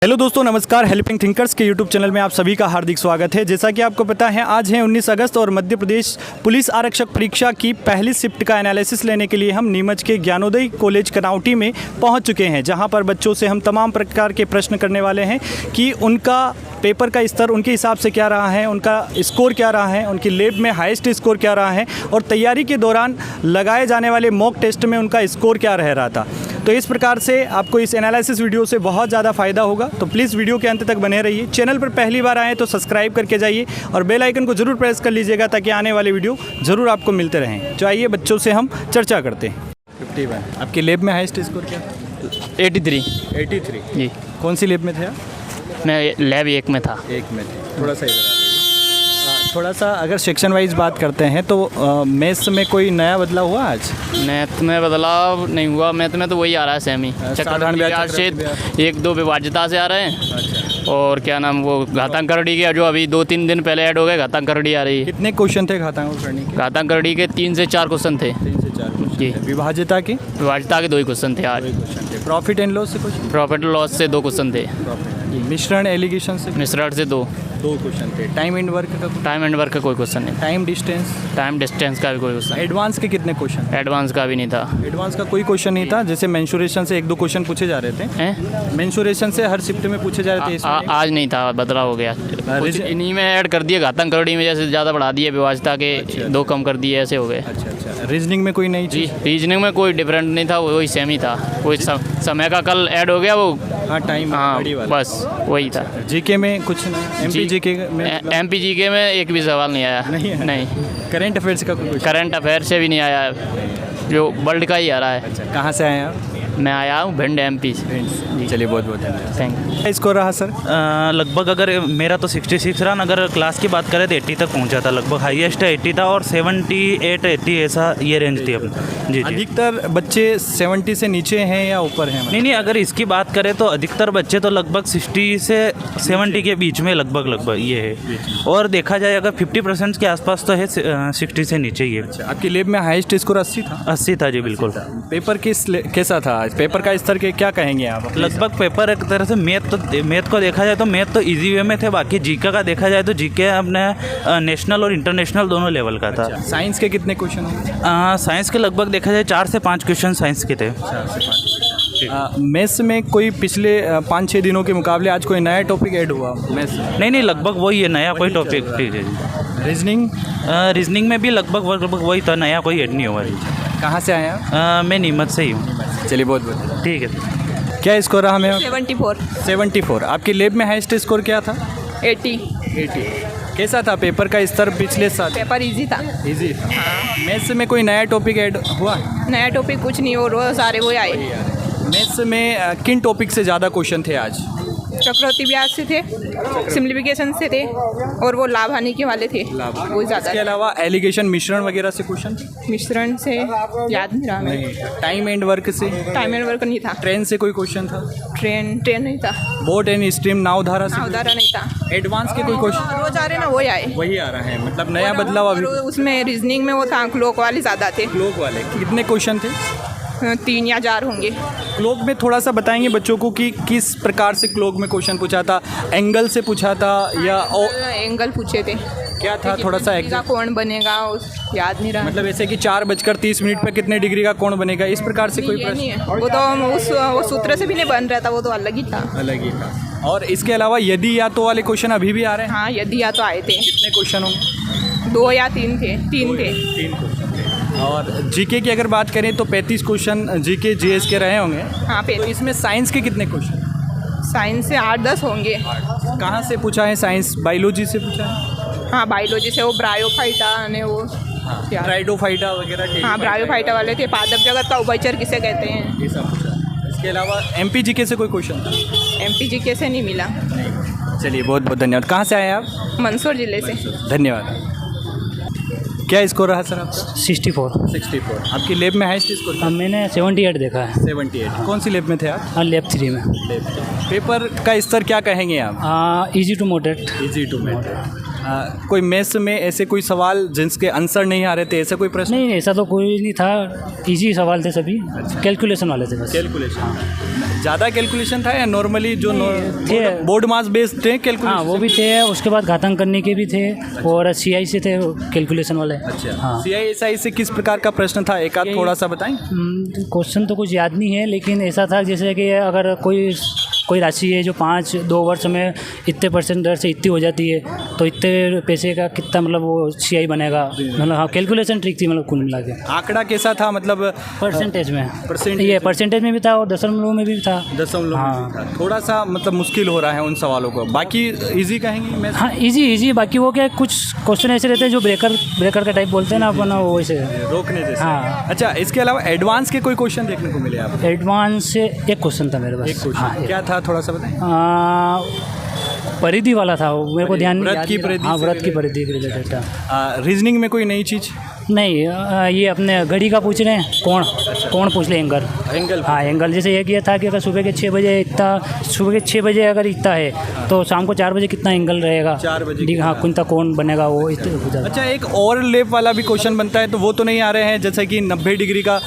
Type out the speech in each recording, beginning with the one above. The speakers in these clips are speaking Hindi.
हेलो दोस्तों, नमस्कार। हेल्पिंग थिंकर्स के यूट्यूब चैनल में आप सभी का हार्दिक स्वागत है। जैसा कि आपको पता है, आज है 19 अगस्त और मध्य प्रदेश पुलिस आरक्षक परीक्षा की पहली शिफ्ट का एनालिसिस लेने के लिए हम नीमच के ज्ञानोदय कॉलेज कनौटी में पहुंच चुके हैं, जहां पर बच्चों से हम तमाम प्रकार के प्रश्न करने वाले हैं कि उनका पेपर का स्तर उनके हिसाब से क्या रहा है, उनका स्कोर क्या रहा है, उनकी लैब में हाईएस्ट स्कोर क्या रहा है और तैयारी के दौरान लगाए जाने वाले मॉक टेस्ट में उनका स्कोर क्या रह रहा था। तो इस प्रकार से आपको इस एनालिसिस वीडियो से बहुत ज़्यादा फ़ायदा होगा, तो प्लीज़ वीडियो के अंत तक बने रहिए। चैनल पर पहली बार आएँ तो सब्सक्राइब करके जाइए और बेल आइकन को ज़रूर प्रेस कर लीजिएगा ताकि आने वाले वीडियो ज़रूर आपको मिलते रहें। तो आइए बच्चों से हम चर्चा करते हैं। 51 आपकी लैब में हाईएस्ट स्कोर क्या? 83 जी। कौन सी लैब में थे आप? मैं लैब 1 में था। एक में थे। थोड़ा सा इधर आ जाइए। थोड़ा सा अगर सेक्शन वाइज बात करते हैं तो मैथ्स में कोई नया बदलाव हुआ आज? मैथ में बदलाव नहीं हुआ। मैथ में तो वही आ रहा है सेम ही। साधारण ब्याज से 1-2 विभाज्यता से आ रहे हैं। अच्छा। और क्या नाम वो घातांक करड़ी के जो अभी 2-3 दिन पहले ऐड हो गए, घातांक करड़ी आ रही है। कितने क्वेश्चन थे घातांक करने के? घातांक करड़ी के 3 से 4 क्वेश्चन थे। 3 से 4 क्वेश्चन जी। थे। विभाज्यता के? विभाज्यता के 2 ही क्वेश्चन थे आज। प्रॉफिट एंड लॉस से कुछ? प्रॉफिट लॉस से 2 क्वेश्चन थे। मिश्रण एलिगेशन से? मिश्रण से 2 क्वेश्चन थे। टाइम एंड वर्क का? टाइम एंड वर्क का कोई क्वेश्चन नहीं। टाइम डिस्टेंस का भी कोई क्वेश्चन। एडवांस के कितने क्वेश्चन? एडवांस का भी नहीं था। एडवांस का कोई क्वेश्चन नहीं था। जैसे मेंसुरेशन से 1-2 क्वेश्चन पूछे जा रहे थे। मेंसुरेशन से हर शिफ्ट में पूछे जा रहे थे। आज नहीं था, बदलाव हो गया। कुछ इन्हीं में ऐड कर दिए। घातांक करड़ी में जैसे ज़्यादा बढ़ा दिए, विभाज्यता के 2 कम कर दिए, ऐसे हो गए। अच्छा। रीजनिंग में कोई नई जी, चीज़? रीजनिंग में कोई डिफरेंट नहीं था, वही सेम ही था। कोई समय का कल ऐड हो गया वो। हाँ, टाइम। हाँ, बस वही था। जीके में कुछ नहीं? एमपी जीके में? एमपी जीके में एक भी सवाल नहीं आया। नहीं। करंट अफेयर्स का कोई? करंट अफेयर से भी नहीं आया, जो वर्ल्ड का ही आ रहा है। अच्छा, कहाँ से आए आप? मैं आया हूँ भिंड MP से। चलिए, बहुत बहुत धन्यवाद। Thank you. क्या स्कोर रहा सर? लगभग अगर मेरा तो 66 रहा, अगर क्लास की बात करें तो 80 तक पहुंचा था। लगभग हाईएस्ट 80 था और 78-80 ऐसा ये रेंज थी अपनी। जी। अधिकतर बच्चे 70 से नीचे हैं या ऊपर हैं? नहीं, अगर इसकी बात करें तो अधिकतर बच्चे तो लगभग 60 से 70 के बीच में लगभग ये है। और देखा जाए अगर 50% के आसपास तो है 60 से नीचे ही है। आपकी लैब में हाईएस्ट स्कोर 80 था? 80 था जी, बिल्कुल। पेपर कैसा था आज? पेपर का स्तर के क्या कहेंगे आप? लगभग पेपर एक तरह से मैथ को देखा जाए तो मैथ तो इजी वे में थे। बाकी जीके का देखा जाए तो जीके अपने नेशनल और इंटरनेशनल दोनों लेवल का था। साइंस के कितने क्वेश्चन होंगे? साइंस के लगभग देखा जाए 4 से 5 क्वेश्चन साइंस के थे। 4 से 5। मैथ्स में कोई पिछले 5-6 दिनों के मुकाबले आज कोई नया टॉपिक ऐड हुआ मैथ्स? नहीं, लगभग वही है, नया कोई टॉपिक। रीजनिंग में भी लगभग वही था, नया कोई ऐड नहीं हुआ। कहाँ से आए आप? मैं नीमच से ही हूँ। चलिए, बहुत बहुत ठीक है। क्या स्कोर रहा हमें? 74। आपकी लैब में हाईएस्ट स्कोर क्या था? 80। कैसा था पेपर का स्तर पिछले साल? पेपर इजी था। इजी था। मैथ्स में कोई नया टॉपिक ऐड हुआ? नया टॉपिक कुछ नहीं, और वो सारे वो आए। मैथ्स में किन टॉपिक से ज़्यादा क्वेश्चन थे आज? चक्रवृद्धि ब्याज से थे, सिम्प्लीफिकेशन से थे, और वो लाभ हानि के वाले थे, वो ज़्यादा। इसके अलावा एलिगेशन, मिश्रण वगैरह से क्वेश्चन? मिश्रण से याद नहीं रहा। टाइम एंड वर्क से? टाइम एंड वर्क नहीं था। ट्रेन से कोई क्वेश्चन था? ट्रेन नहीं था। बोट एंड स्ट्रीम, नावधारा से? नावधारा नहीं था। एडवांस के कोई क्वेश्चन? रोज आ रहे ना, वही आए। वही आ रहा है, मतलब नया बदलाव अभी? उसमें रीजनिंग में वो था, क्लोक वाले ज़्यादा थे। क्लोक वाले कितने क्वेश्चन थे? 3 या 4 होंगे। क्लोक में थोड़ा सा बताएंगे बच्चों को कि किस प्रकार से क्लोक में क्वेश्चन पूछा था? एंगल से पूछा था या एंगल पूछे थे? क्या था थोड़ा सा का कोण बनेगा, याद नहीं रहा। मतलब ऐसे कि 4:30 पर कितने डिग्री का कोण बनेगा, इस प्रकार से कोई नहीं है। वो तो उस सूत्र से भी नहीं बन रहा था, वो तो अलग ही था। और इसके अलावा यदि या तो वाले क्वेश्चन अभी भी आ रहे हैं? हाँ, यदि या तो आए थे। कितने क्वेश्चन होंगे? 2 या 3 थे। 3 थे। 3 क्वेश्चन थे। और जीके की अगर बात करें तो 35 क्वेश्चन जीके जीएस के रहे होंगे। हाँ, तो इसमें साइंस के कितने क्वेश्चन? साइंस से 8-10 होंगे। कहाँ से पूछा है साइंस? बायोलॉजी से पूछा है? हाँ, बायोलॉजी से वो ब्रायोफाइटा ने वो ट्राइडोफाइटा वगैरह। हाँ, ब्रायोफाइटा वाले थे। पादप जगत का उभयचर किसे कहते हैं, ये सब पूछा। इसके अलावा एमपी जीके से कोई क्वेश्चन था? MP GK से नहीं मिला। चलिए, बहुत बहुत धन्यवाद। कहाँ से आए आप? मंदसौर जिले से। धन्यवाद। क्या स्कोर रहा सर आपका? 64। आपकी लैब में हाईएस्ट स्कोर? मैंने 78 देखा है। 78। कौन सी लैब में थे आप? हाँ, लैब 3 में। पेपर का स्तर क्या कहेंगे आप? Easy to moderate. कोई मैथ्स में ऐसे कोई सवाल जिसके आंसर नहीं आ रहे थे, ऐसा कोई प्रश्न? नहीं, ऐसा तो कोई नहीं था। इजी सवाल थे सभी। कैलकुलेशन वाले थे बस। कैलकुलेशन। ज़्यादा कैलकुलेशन था या नॉर्मली जो थे। बोर्ड मास बेस्ड थे हाँ कैलकुलेशन? वो भी थे, उसके बाद घातंक करने के भी थे और CI से थे कैलकुलेशन वाले। अच्छा, हाँ। CISI से किस प्रकार का प्रश्न था, एक आध थोड़ा सा बताएं। क्वेश्चन तो कुछ याद नहीं है, लेकिन ऐसा था जैसे कि अगर कोई राशि है जो 2 वर्ष में इतने % दर से इतनी हो जाती है, तो इतने पैसे का कितना मतलब वो CI बनेगा। मतलब हाँ कैलकुलेशन ट्रिक थी, मतलब कुल मिला के। आंकड़ा कैसा था, मतलब परसेंटेज में, परसेंटेज ये परसेंटेज में भी था और दशमलव में भी था। दशमलव में हाँ। था। थोड़ा सा मतलब मुश्किल हो रहा है उन सवालों को, बाकी इजी कहेंगे मैं। हाँ इजी बाकी वो क्या कुछ क्वेश्चन ऐसे रहते हैं जो ब्रेकर का टाइप बोलते हैं ना अपन, वो वैसे। रोकने जैसे। हाँ। अच्छा, इसके अलावा एडवांस के कोई क्वेश्चन देखने को मिले आपको? एडवांस से एक क्वेश्चन था मेरे पास। एक क्वेश्चन हाँ, क्या था, थोड़ा सा बताएं। परिधि वाला था वो, मेरे को ध्यान व्रत याद की नहीं रहा। परिधि हाँ से व्रत की परिधि के रिलेटेड था। रीजनिंग में कोई नई चीज़? नहीं ये अपने घड़ी का पूछ रहे हैं, कौन पूछ ले, एंगल। एंगल? हाँ एंगल, जैसे ये किया था कि अगर सुबह के 6 बजे इतना, सुबह के 6 बजे अगर इतना है तो शाम को 4 बजे कितना एंगल रहेगा, 4 बजे ठीक। हाँ कितना कौन बनेगा, वो इतने पूछा था। अच्छा, एक और लेप वाला भी क्वेश्चन बनता है, तो वो तो नहीं आ रहे हैं, जैसे कि 90 डिग्री का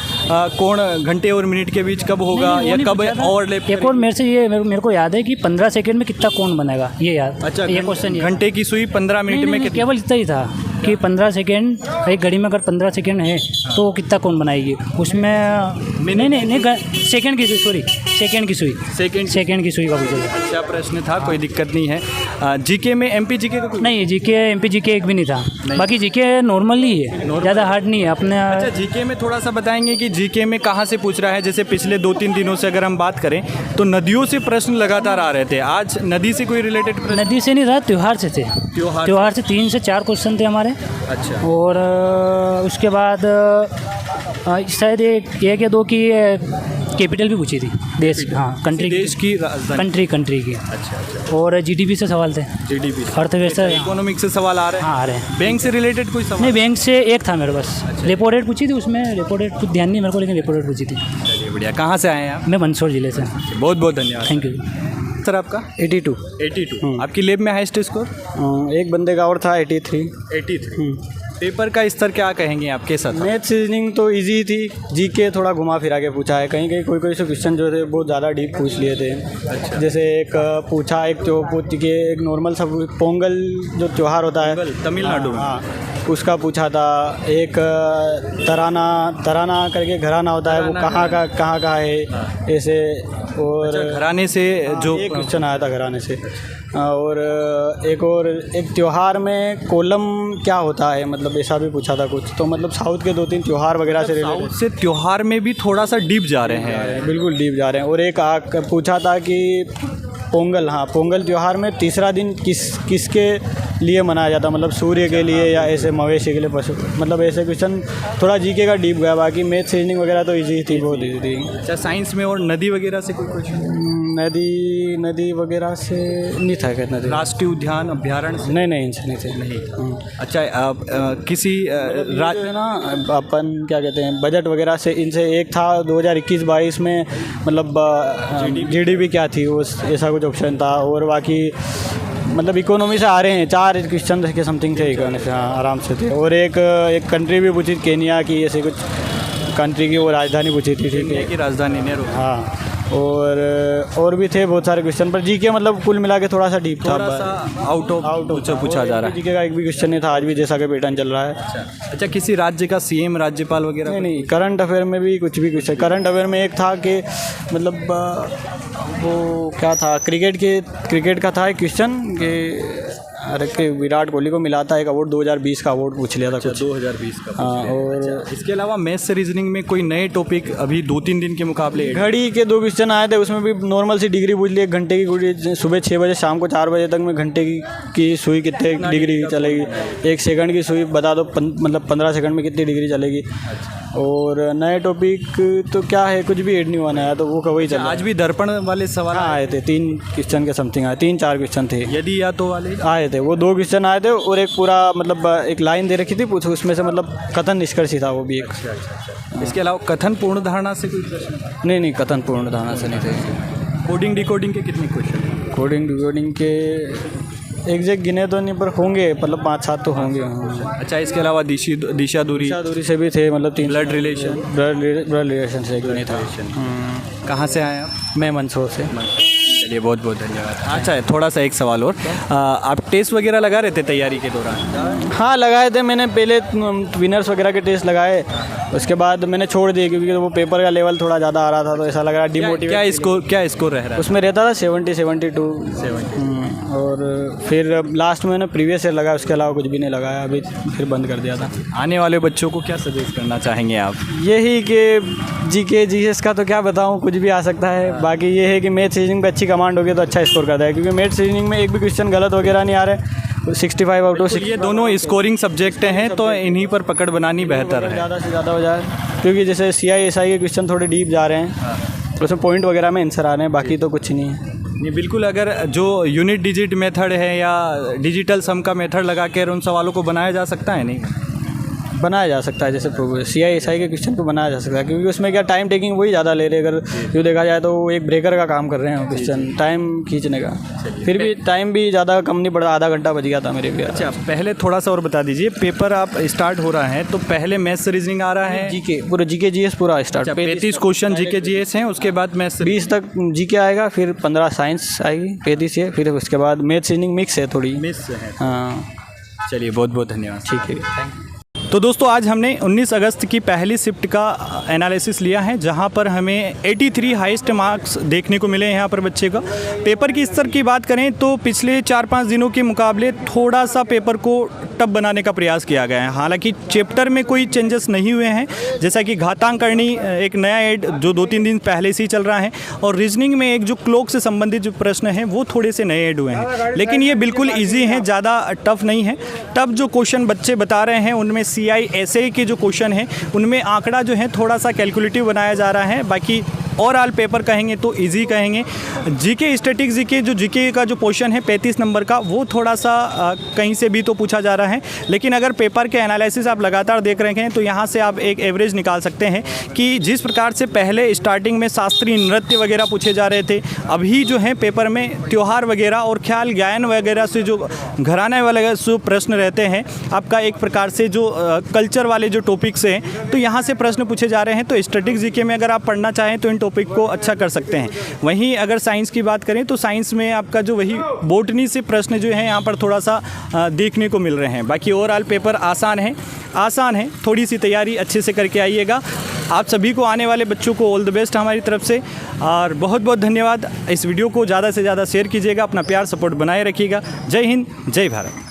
कोण घंटे और मिनट के बीच कब होगा, नहीं, या वो नहीं कब पूछा था। और लेप? एक और मेरे से ये मेरे को याद है कि 15 सेकंड में कितना कौन बनेगा, ये याद। अच्छा, ये क्वेश्चन घंटे की सुई 15 मिनट में कितना? केवल इतना ही था कि 15 सेकंड, एक घड़ी में अगर 15 सेकंड है तो कितना कौन बनाएगी उसमें। नहीं सेकंड की सुई, सॉरी सेकंड की सुई, सेकंड की सुई का पूछा था। अच्छा प्रश्न था, कोई दिक्कत नहीं है। जीके में MP GK का कोई? नहीं GK MP GK एक भी नहीं था। बाकी GK नॉर्मल ही है, ज़्यादा हार्ड नहीं है अपने। अच्छा, जीके में थोड़ा सा बताएंगे कि जीके में कहाँ से पूछ रहा है? जैसे पिछले 2-3 दिनों से अगर हम बात करें तो नदियों से प्रश्न लगातार आ रहे थे, आज नदी से कोई रिलेटेड प्रश्न? नदी से नहीं था, त्योहार से थे। त्योहार से 3 से 4 क्वेश्चन थे हमारे। अच्छा। और उसके बाद शायद एक या 2 की कैपिटल भी पूछी थी, देश। हाँ कंट्री की राजधानी। कंट्री की। अच्छा। और GDP से सवाल थे, GDP, अर्थव्यवस्था। इकोनॉमिक से सवाल आ रहे हैं। हाँ आ रहे हैं। बैंक से रिलेटेड कोई सवाल? नहीं बैंक से एक था मेरे पास। रेपो रेट पूछी थी, उसमें रेपो रेट कुछ ध्यान नहीं मेरे को, लेकिन रेपो रेट पूछी थी। चलिए बढ़िया। कहाँ से आए हैं आप? मैं मंदसौर जिले से। बहुत बहुत धन्यवाद। Thank you sir. आपका? 82। आपकी लैब में हाईएस्ट स्कोर? एक बंदे का और था 83। पेपर का स्तर क्या कहेंगे आप, कैसा था? मैथ रीजनिंग तो इजी थी, जीके थोड़ा घुमा फिरा के पूछा है, कहीं कहीं कोई से क्वेश्चन जो थे बहुत ज़्यादा डीप पूछ लिए थे। अच्छा। जैसे एक पूछा, एक जो पूछ के एक नॉर्मल सा पोंगल जो त्यौहार होता है तमिलनाडु में, हाँ उसका पूछा था। एक तराना करके घराना होता है, वो कहाँ का है ऐसे। और घराने से जो एक क्वेश्चन आया था घराने से। और एक त्यौहार में कोलम क्या होता है, मतलब ऐसा भी पूछा था कुछ। तो मतलब साउथ के 2-3 त्यौहार वगैरह से रिलेटेड। साउथ से त्यौहार में भी थोड़ा सा डीप जा रहे हैं। बिल्कुल डीप जा रहे हैं। और एक पूछा था कि पोंगल, हाँ पोंगल त्यौहार में तीसरा दिन किसके लिए मनाया जाता, मतलब सूर्य के लिए या ऐसे मवेशी के लिए, पशु, मतलब ऐसे क्वेश्चन थोड़ा जीके का डीप गया। बाकी मैथ रीजनिंग वगैरह तो इजी थी, बहुत इजी थी। अच्छा, साइंस में और नदी वगैरह से कोई क्वेश्चन? नदी वगैरह से नहीं था क्या? नदी, राष्ट्रीय उद्यान, अभ्यारण्य? नहीं इनसे नहीं थे। नहीं। अच्छा, किसी है ना अपन क्या कहते हैं, बजट वगैरह से इनसे एक था 2021-22 में, मतलब GDP क्या थी, वो ऐसा कुछ ऑप्शन था। और बाकी मतलब इकोनॉमी से आ रहे हैं, 4 क्वेश्चन के समथिंग थे इकोनॉमी से, हाँ आराम से थे। और एक कंट्री भी पूछी, केनिया की, ऐसे कुछ कंट्री की वो राजधानी पूछी थी। ठीक है, की राजधानी नेहरू। हाँ। और भी थे बहुत सारे क्वेश्चन, पर जीके मतलब कुल मिला के थोड़ा सा डीप था, थोड़ा सा आउट ऑफ पूछा जा रहा है। जीके का एक भी क्वेश्चन नहीं था आज भी, जैसा कि पैटर्न चल रहा है। अच्छा, किसी राज्य का CM, राज्यपाल वगैरह? नहीं करंट अफेयर में भी कुछ भी क्वेश्चन। करंट अफेयर में एक था कि मतलब वो क्या था, क्रिकेट का था एक क्वेश्चन कि अरे कि विराट कोहली को मिला था एक अवार्ड, 2020 का अवार्ड पूछ लिया था। अच्छा, 2020 का। हाँ। और अच्छा, इसके अलावा मैथ्स रीजनिंग में कोई नए टॉपिक अभी 2-3 दिन के मुकाबले? घड़ी के 2 क्वेश्चन आए थे, उसमें भी नॉर्मल सी डिग्री पूछ ली। 1 घंटे की घड़ी, सुबह 6 बजे शाम को 4 बजे तक में घंटे की सुई कितने डिग्री चलेगी, 1 सेकंड की सुई बता दो, मतलब 15 सेकंड में कितनी डिग्री चलेगी। और नए टॉपिक तो क्या है, कुछ भी ऐड नहीं हुआ नया, तो वो वही चल रहा है। आज भी दर्पण वाले सवाल आए थे, 3 क्वेश्चन के समथिंग आए, 3-4 क्वेश्चन थे। यदि या तो वाले आए थे, वो 2 क्वेश्चन आए थे। और एक पूरा मतलब एक लाइन दे रखी थी, उसमें से मतलब कथन निष्कर्ष ही था वो भी एक। अच्छा। इसके अलावा कथन पूर्ण धारणा से कोई प्रश्न? नहीं कथन पूर्ण धारणा से नहीं थे। कोडिंग डिकोडिंग के कितने क्वेश्चन? कोडिंग डिकोडिंग के एग्जैक्ट गिने तो नहीं, पर होंगे, मतलब 5-7 तो होंगे। अच्छा, इसके अलावा दिशा दूरी से भी थे, मतलब 3। ब्लड रिलेशन से एक भी नहीं था। कहाँ से आए आप? मैं मंदसौर से। चलिए बहुत बहुत धन्यवाद। अच्छा है, थोड़ा सा एक सवाल और, आप टेस्ट वगैरह लगा रहे थे तैयारी के दौरान? हाँ लगाए थे मैंने, पहले विनर्स वगैरह के टेस्ट लगाए, उसके बाद मैंने छोड़ दिए क्योंकि वो पेपर का लेवल थोड़ा ज़्यादा आ रहा था, तो ऐसा लग रहा डिमोटिवेट। क्या स्कोर रह रहा है उसमें रहता था 70-72। और फिर लास्ट में मैंने प्रीवियस ईयर लगाया, उसके अलावा कुछ भी नहीं लगाया, अभी फिर बंद कर दिया था। आने वाले बच्चों को क्या सजेस्ट करना चाहेंगे आप? यही कि जीके जीएस का तो क्या बताऊँ, कुछ भी आ सकता है। बाकी ये है कि मैथ्स रीजनिंग पे अच्छी कमांड होगी तो अच्छा स्कोर करता है, क्योंकि मैथ्स रीजनिंग में एक भी क्वेश्चन गलत वगैरह नहीं आ रहे। 65 आउट ऑफ 60। ये दोनों स्कोरिंग सब्जेक्ट हैं तो इन्हीं पर पकड़ बनानी बेहतर है। ज़्यादा से ज़्यादा हो जाए, क्योंकि जैसे CISI के क्वेश्चन थोड़े डीप जा रहे हैं, उसमें पॉइंट वगैरह में आंसर आ रहे हैं, बाकी तो कुछ नहीं है। नहीं बिल्कुल, अगर जो यूनिट डिजिट मेथड है या डिजिटल सम का मेथड लगा कर उन सवालों को बनाया जा सकता है, नहीं बनाया जा सकता है, जैसे CISI के क्वेश्चन को बनाया जा सकता है, क्योंकि उसमें क्या टाइम टेकिंग वही ज़्यादा ले रहे। अगर यूँ देखा जाए तो वो एक ब्रेकर का काम कर रहे हैं क्वेश्चन, टाइम खींचने का। फिर भी टाइम भी ज़्यादा कम नहीं पड़ा, आधा घंटा बच गया था मेरे भी। अच्छा, पहले थोड़ा सा और बता दीजिए, पेपर आप स्टार्ट हो रहा है तो पहले मैथ्स रीजनिंग आ रहा है, जीके पूरा, जीके जीएस पूरा स्टार्ट। 35 क्वेश्चन जीके जीएस हैं, उसके बाद मैथ्स 20 तक जीके आएगा, फिर 15 साइंस आएगी 35 से, फिर उसके बाद मैथ्स रीजनिंग मिक्स है थोड़ी। मिस है। हाँ चलिए बहुत बहुत धन्यवाद। ठीक है। तो दोस्तों आज हमने 19 अगस्त की पहली शिफ्ट का एनालिसिस लिया है, जहां पर हमें 83 हाईएस्ट मार्क्स देखने को मिले हैं यहाँ पर बच्चे का। पेपर की स्तर की बात करें तो पिछले 4-5 दिनों के मुकाबले थोड़ा सा पेपर को टफ बनाने का प्रयास किया गया है। हालांकि चैप्टर में कोई चेंजेस नहीं हुए हैं, जैसा कि घातांकरणी एक नया एड जो 2-3 दिन पहले से ही चल रहा है, और रीजनिंग में एक जो क्लोक से संबंधित जो प्रश्न हैं वो थोड़े से नए ऐड हुए हैं, लेकिन ये बिल्कुल ईजी हैं, ज़्यादा टफ नहीं है। टफ जो क्वेश्चन बच्चे बता रहे हैं उनमें CISI के जो क्वेश्चन हैं उनमें आंकड़ा जो है थोड़ा सा कैलकुलेटिव बनाया जा रहा है। बाकी ओवरऑल पेपर कहेंगे तो इजी कहेंगे। जीके स्टैटिक जीके जो जीके का जो क्वेश्चन है 35 नंबर का, वो थोड़ा सा कहीं से भी तो पूछा जा रहा है, लेकिन अगर पेपर के एनालिसिस आप लगातार देख रहे हैं तो यहाँ से आप एक एवरेज निकाल सकते हैं कि जिस प्रकार से पहले स्टार्टिंग में शास्त्रीय नृत्य वगैरह पूछे जा रहे थे, अभी जो है पेपर में त्यौहार वगैरह और ख्याल गायन वगैरह से जो घराने वाले जो प्रश्न रहते हैं, आपका एक प्रकार से जो कल्चर वाले जो टॉपिक्स हैं, तो यहाँ से प्रश्न पूछे जा रहे हैं। तो स्टैटिक जीके में अगर आप पढ़ना चाहें तो इन टॉपिक को अच्छा कर सकते हैं। वहीं अगर साइंस की बात करें तो साइंस में आपका जो वही बॉटनी से प्रश्न जो है यहाँ पर थोड़ा सा देखने को मिल रहे हैं। बाकी ओवरऑल पेपर आसान है, थोड़ी सी तैयारी अच्छे से करके आइएगा। आप सभी को, आने वाले बच्चों को ऑल द बेस्ट हमारी तरफ से, और बहुत बहुत धन्यवाद। इस वीडियो को ज़्यादा से ज़्यादा शेयर कीजिएगा, अपना प्यार सपोर्ट बनाए रखिएगा। जय हिंद, जय भारत।